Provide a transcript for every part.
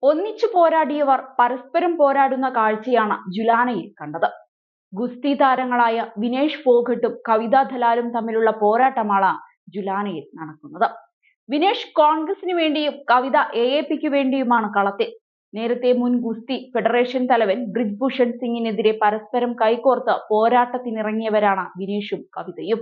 ഒന്നിച്ചു പോരാടിയവർ പരസ്പരം പോരാടുന്ന കാഴ്ചയാണ് ജുലാനയിൽ കണ്ടത്. ഗുസ്തി താരങ്ങളായ വിനേഷ് ഫോഗട്ടും കവിതാ ദലാലും തമ്മിലുള്ള പോരാട്ടമാണ് ജുലാനയിൽ നടക്കുന്നത്. വിനേഷ് കോൺഗ്രസിന് വേണ്ടിയും കവിത AAPക്ക് വേണ്ടിയുമാണ് കളത്തിൽ. നേരത്തെ മുൻ ഗുസ്തി ഫെഡറേഷൻ തലവൻ ബ്രിജ്ഭൂഷൺ സിംഗിനെതിരെ പരസ്പരം കൈകോർത്ത് പോരാട്ടത്തിനിറങ്ങിയവരാണ് വിനേഷും കവിതയും.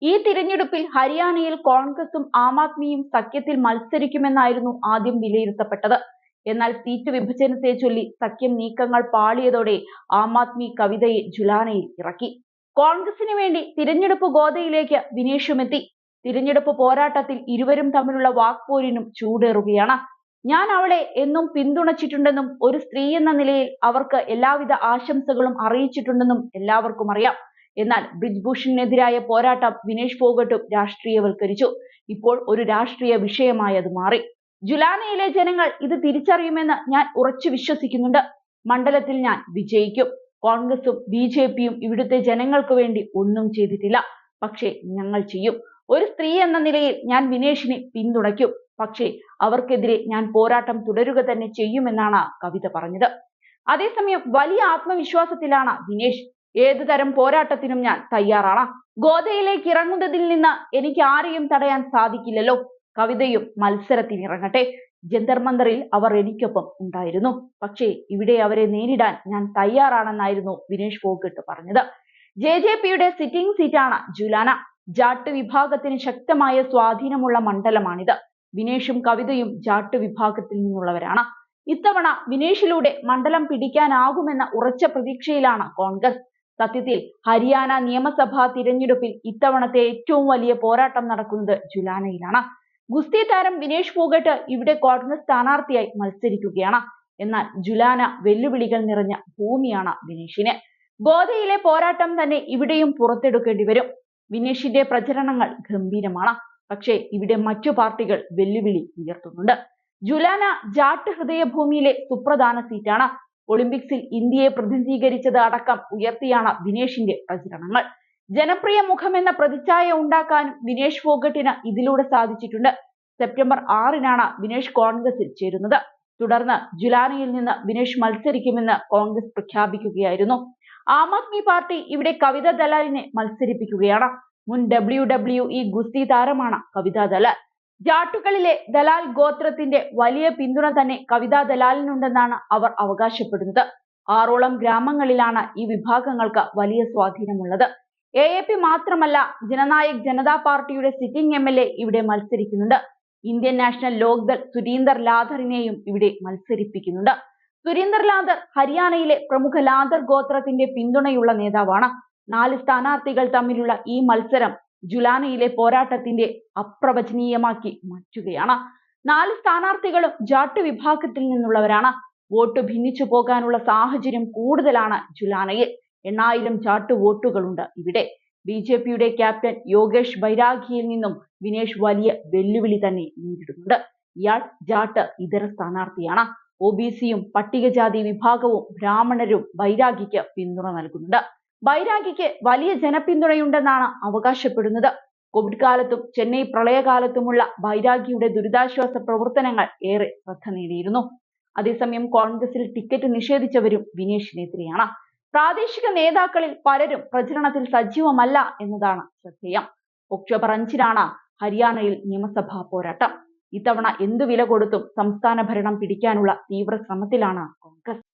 ഈ തിരഞ്ഞെടുപ്പിൽ ഹരിയാനയിൽ കോൺഗ്രസും ആം ആദ്മിയും സഖ്യത്തിൽ മത്സരിക്കുമെന്നായിരുന്നു ആദ്യം വിലയിരുത്തപ്പെട്ടത്. എന്നാൽ സീറ്റ് വിഭജനത്തെ ചൊല്ലി സഖ്യം നീക്കങ്ങൾ പാളിയതോടെ ആം ആദ്മി കവിതയെ ജുലാനയിൽ ഇറക്കി. കോൺഗ്രസിന് വേണ്ടി തിരഞ്ഞെടുപ്പ് ഗോദയിലേക്ക് വിനേഷുമെത്തി. തിരഞ്ഞെടുപ്പ് പോരാട്ടത്തിൽ ഇരുവരും തമ്മിലുള്ള വാക്പോരിനും ചൂടേറുകയാണ്. ഞാൻ അവളെ എന്നും പിന്തുണച്ചിട്ടുണ്ടെന്നും ഒരു സ്ത്രീ എന്ന നിലയിൽ അവർക്ക് എല്ലാവിധ ആശംസകളും അറിയിച്ചിട്ടുണ്ടെന്നും എല്ലാവർക്കും അറിയാം. എന്നാൽ ബ്രിജ്ഭൂഷണിനെതിരായ പോരാട്ടം വിനേഷ് ഫോഗട്ടും രാഷ്ട്രീയവൽക്കരിച്ചു. ഇപ്പോൾ ഒരു രാഷ്ട്രീയ വിഷയമായി അത് മാറി. ജുലാനയിലെ ജനങ്ങൾ ഇത് തിരിച്ചറിയുമെന്ന് ഞാൻ ഉറച്ചു വിശ്വസിക്കുന്നുണ്ട്. മണ്ഡലത്തിൽ ഞാൻ വിജയിക്കും. കോൺഗ്രസും BJPയും ഇവിടുത്തെ ജനങ്ങൾക്ക് വേണ്ടി ഒന്നും ചെയ്തിട്ടില്ല. പക്ഷേ ഞങ്ങൾ ചെയ്യും. ഒരു സ്ത്രീ എന്ന നിലയിൽ ഞാൻ വിനേഷിനെ പിന്തുണയ്ക്കും. പക്ഷേ അവർക്കെതിരെ ഞാൻ പോരാട്ടം തുടരുക തന്നെ ചെയ്യുമെന്നാണ് കവിത പറഞ്ഞത്. അതേസമയം വലിയ ആത്മവിശ്വാസത്തിലാണ് വിനേഷ്. ഏതു തരം പോരാട്ടത്തിനും ഞാൻ തയ്യാറാണ്. ഗോദയിലേക്ക് ഇറങ്ങുന്നതിൽ നിന്ന് എനിക്ക് ആരെയും തടയാൻ സാധിക്കില്ലല്ലോ. കവിതയും മത്സരത്തിനിറങ്ങട്ടെ. ജന്തർ മന്ദറിൽ അവർ എനിക്കൊപ്പം ഉണ്ടായിരുന്നു. പക്ഷേ ഇവിടെ അവരെ നേരിടാൻ ഞാൻ തയ്യാറാണെന്നായിരുന്നു വിനേഷ് ഫോഗട്ട് പറഞ്ഞത്. JJPയുടെ സിറ്റിംഗ് സീറ്റാണ് ജുലാന. ജാട്ട് വിഭാഗത്തിന് ശക്തമായ സ്വാധീനമുള്ള മണ്ഡലമാണിത്. വിനേഷും കവിതയും ജാട്ട് വിഭാഗത്തിൽ നിന്നുള്ളവരാണ്. ഇത്തവണ വിനേഷിലൂടെ മണ്ഡലം പിടിക്കാനാകുമെന്ന ഉറച്ച പ്രതീക്ഷയിലാണ് കോൺഗ്രസ്. സത്യത്തിൽ ഹരിയാന നിയമസഭാ തിരഞ്ഞെടുപ്പിൽ ഇത്തവണത്തെ ഏറ്റവും വലിയ പോരാട്ടം നടക്കുന്നത് ജുലാനയിലാണ്. ഗുസ്തി താരം വിനേഷ് ഫോഗട്ട് ഇവിടെ കോൺഗ്രസ് സ്ഥാനാർത്ഥിയായി മത്സരിക്കുകയാണ്. എന്നാൽ ജുലാന വെല്ലുവിളികൾ നിറഞ്ഞ ഭൂമിയാണ് വിനേഷിന്. ഗോദയിലെ പോരാട്ടം തന്നെ ഇവിടെയും പുറത്തെടുക്കേണ്ടി വരും. വിനേഷിന്റെ പ്രചരണങ്ങൾ ഗംഭീരമാണ്. പക്ഷേ ഇവിടെ മറ്റു പാർട്ടികൾ വെല്ലുവിളി ഉയർത്തുന്നുണ്ട്. ജുലാന ജാട്ട് ഹൃദയഭൂമിയിലെ സുപ്രധാന സീറ്റാണ്. ഒളിമ്പിക്സിൽ ഇന്ത്യയെ പ്രതിനിധീകരിച്ചത് അടക്കം ഉയർത്തിയാണ് വിനേഷിന്റെ പ്രചരണങ്ങൾ. ജനപ്രിയ മുഖമെന്ന പ്രതിച്ഛായ ഉണ്ടാക്കാനും വിനേഷ് ഫോഗട്ടിന് ഇതിലൂടെ സാധിച്ചിട്ടുണ്ട്. സെപ്റ്റംബർ 6-നാണ് വിനേഷ് കോൺഗ്രസിൽ ചേരുന്നത്. തുടർന്ന് ജുലാനയിൽ നിന്ന് വിനേഷ് മത്സരിക്കുമെന്ന് കോൺഗ്രസ് പ്രഖ്യാപിക്കുകയായിരുന്നു. ആം ആദ്മി പാർട്ടി ഇവിടെ കവിതാ ദലാലിനെ മത്സരിപ്പിക്കുകയാണ്. മുൻ WWE ഗുസ്തി താരമാണ് കവിതാ ദലാൽ. ജാട്ടുകളിലെ ദലാൽ ഗോത്രത്തിന്റെ വലിയ പിന്തുണ തന്നെ കവിതാ ദലാലിനുണ്ടെന്നാണ് അവർ അവകാശപ്പെടുന്നത്. 6ഓളം ഗ്രാമങ്ങളിലാണ് ഈ വിഭാഗങ്ങൾക്ക് വലിയ സ്വാധീനമുള്ളത്. AAP മാത്രമല്ല, ജനനായക് ജനതാ പാർട്ടിയുടെ സിറ്റിംഗ് MLA ഇവിടെ മത്സരിക്കുന്നുണ്ട്. ഇന്ത്യൻ നാഷണൽ ലോക്ദൾ സുരീന്ദർ ലാഥറിനെയും ഇവിടെ മത്സരിപ്പിക്കുന്നുണ്ട്. സുരീന്ദർ ലാഥർ ഹരിയാനയിലെ പ്രമുഖ ലാഥർ ഗോത്രത്തിന്റെ പിന്തുണയുള്ള നേതാവാണ്. 4 സ്ഥാനാർത്ഥികൾ തമ്മിലുള്ള ഈ മത്സരം ജുലാനയിലെ പോരാട്ടത്തിന്റെ അപ്രവചനീയമാക്കി മാറ്റുകയാണ്. 4 സ്ഥാനാർത്ഥികളും ജാട്ട് വിഭാഗത്തിൽ നിന്നുള്ളവരാണ്. വോട്ട് ഭിന്നിച്ചു പോകാനുള്ള സാഹചര്യം കൂടുതലാണ് ജുലാനയിൽ. 8000 ജാട്ട് വോട്ടുകളുണ്ട് ഇവിടെ. BJPയുടെ ക്യാപ്റ്റൻ യോഗേഷ് ബൈരാഗിയിൽ നിന്നും വിനേഷ് വലിയ വെല്ലുവിളി തന്നെ നേരിടുന്നുണ്ട്. ഇയാൾ ജാട്ട് ഇതര സ്ഥാനാർത്ഥിയാണ്. OBCയും പട്ടികജാതി വിഭാഗവും ബ്രാഹ്മണരും ബൈരാഗിക്ക് പിന്തുണ നൽകുന്നുണ്ട്. ബൈരാഗിക്ക് വലിയ ജനപിന്തുണയുണ്ടെന്നാണ് അവകാശപ്പെടുന്നത്. കോവിഡ് കാലത്തും ചെന്നൈ പ്രളയകാലത്തുമുള്ള ബൈരാഗിയുടെ ദുരിതാശ്വാസ പ്രവർത്തനങ്ങൾ ഏറെ ശ്രദ്ധ നേടിയിരുന്നു. അതേസമയം കോൺഗ്രസിൽ ടിക്കറ്റ് നിഷേധിച്ചവരും വിനേഷിനെതിരെയാണ്. പ്രാദേശിക നേതാക്കളിൽ പലരും പ്രചരണത്തിൽ സജീവമല്ല എന്നതാണ് ശ്രദ്ധേയം. ഒക്ടോബർ 5-നാണ് ഹരിയാനയിൽ നിയമസഭാ പോരാട്ടം. ഇത്തവണ എന്തു വില കൊടുത്തും സംസ്ഥാന ഭരണം പിടിക്കാനുള്ള തീവ്ര ശ്രമത്തിലാണ് കോൺഗ്രസ്.